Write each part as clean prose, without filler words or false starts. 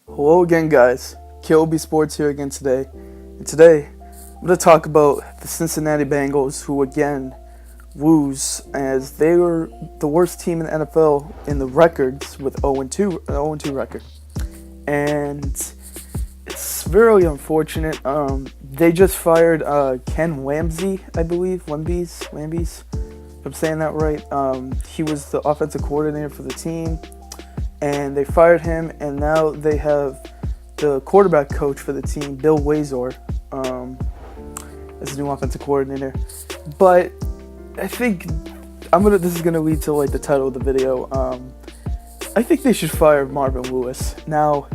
Hello again, guys. KOB Sports here again today. And today, I'm going to talk about the Cincinnati Bengals, who again lose as they were the worst team in the NFL in the records with 0-2 record. And it's very unfortunate. They just fired Ken Lamsey, I believe. Lambies, if I'm saying that right. He was the offensive coordinator for the team. And they fired him, and now they have the quarterback coach for the team, Bill Lazor, as the new offensive coordinator. But I think this is gonna lead to like the title of the video. I think they should fire Marvin Lewis. Now,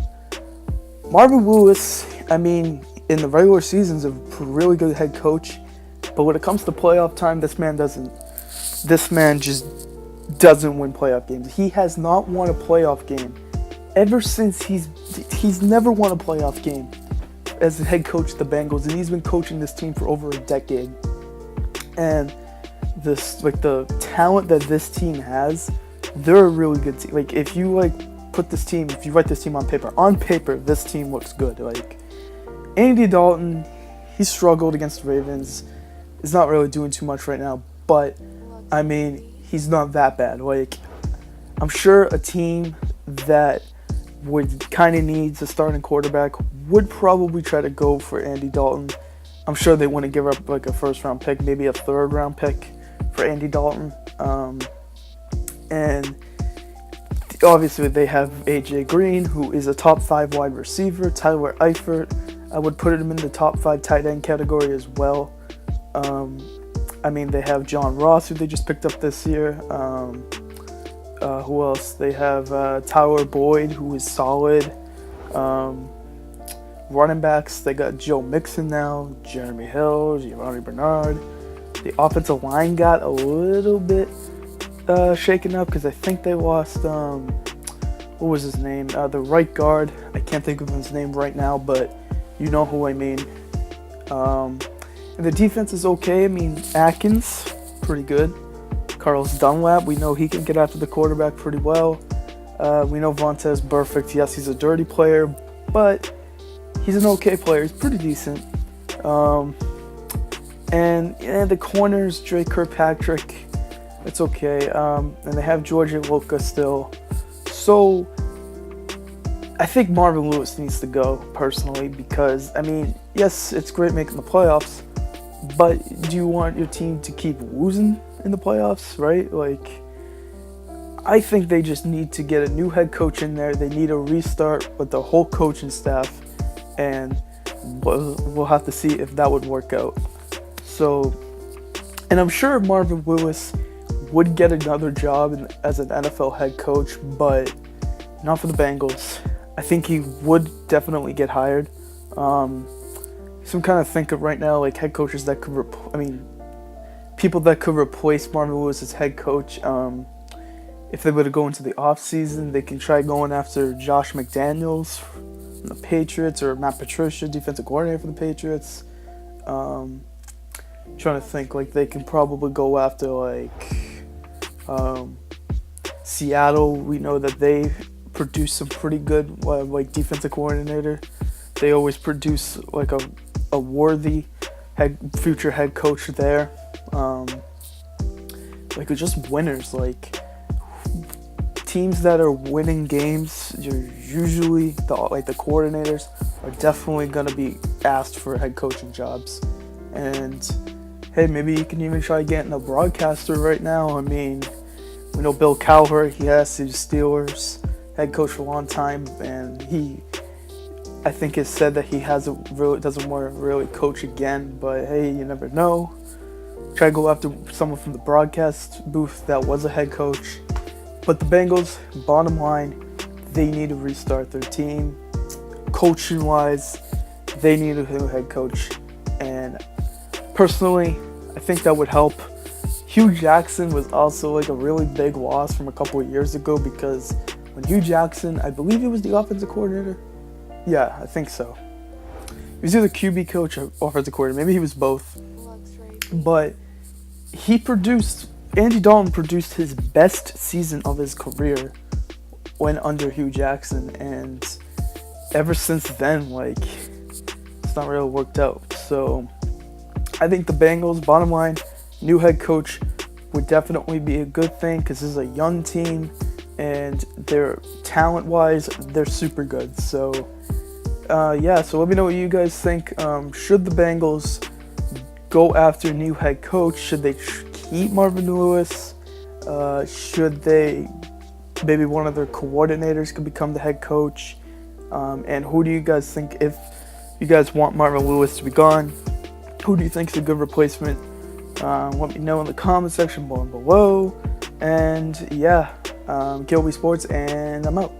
Marvin Lewis, I mean, in the regular season is a really good head coach, but when it comes to playoff time, this man just doesn't win playoff games. He has not won a playoff game ever since he's never won a playoff game as the head coach of the Bengals, and he's been coaching this team for over a decade. And the talent that this team has, they're a really good team. Like if you write this team on paper, this team looks good. Like Andy Dalton, he struggled against the Ravens. He's not really doing too much right now, but I mean, he's not that bad. Like, I'm sure a team that would kind of needs a starting quarterback would probably try to go for Andy Dalton. I'm sure they want to give up like a first-round pick, maybe a third-round pick for Andy Dalton. And obviously they have A.J. Green, who is a top 5 wide receiver. Tyler Eifert, I would put him in the top 5 tight end category as well. I mean, they have John Ross, who they just picked up this year. Who else? They have Tyler Boyd, who is solid. Running backs, they got Joe Mixon now, Jeremy Hill, Giovanni Bernard. The offensive line got a little bit shaken up because I think they lost, what was his name? The right guard. I can't think of his name right now, but you know who I mean. And the defense is okay. I mean, Atkins, pretty good. Carlos Dunlap, we know he can get after the quarterback pretty well. We know Vontaze Burfict, yes, he's a dirty player, but he's an okay player. He's pretty decent. And the corners, Drake Kirkpatrick, it's okay. And they have George Iloka still. So I think Marvin Lewis needs to go, personally, because, I mean, yes, it's great making the playoffs, but do you want your team to keep losing in the playoffs, right? Like, I think they just need to get a new head coach in there. They need a restart with the whole coaching staff, and we'll have to see if that would work out. So, and I'm sure Marvin Lewis would get another job as an NFL head coach, but not for the Bengals. I think he would definitely get hired. So I'm kind of thinking right now, like head coaches that could, people that could replace Marvin Lewis as head coach. If they were to go into the off season, they can try going after Josh McDaniels from the Patriots, or Matt Patricia, defensive coordinator for the Patriots. Trying to think, like they can probably go after Seattle. We know that they produce some pretty good defensive coordinator. They always produce like a worthy future head coach there. Just winners. Like teams that are winning games, usually the coordinators are definitely gonna be asked for head coaching jobs. And hey, maybe you can even try getting a broadcaster right now. I mean, we know Bill Cowher. He has the Steelers head coach for a long time, and I think has said that he doesn't want to really coach again, but hey, you never know. Try to go after someone from the broadcast booth that was a head coach. But the Bengals, bottom line, they need to restart their team. Coaching-wise, they need a new head coach. And personally, I think that would help. Hugh Jackson was also like a really big loss from a couple of years ago, because when Hugh Jackson, I believe he was the offensive coordinator. Yeah, I think so. He was either QB coach or offensive coordinator. Maybe he was both. But Andy Dalton produced his best season of his career when under Hugh Jackson. And ever since then, it's not really worked out. So I think the Bengals, bottom line, new head coach would definitely be a good thing because this is a young team and they're talent-wise, they're super good. So so let me know what you guys think. Should the Bengals go after a new head coach? Should they keep Marvin Lewis? Should they, maybe one of their coordinators could become the head coach? And who do you guys think, if you guys want Marvin Lewis to be gone, who do you think is a good replacement? Let me know in the comment section below. And Gilby Sports, and I'm out.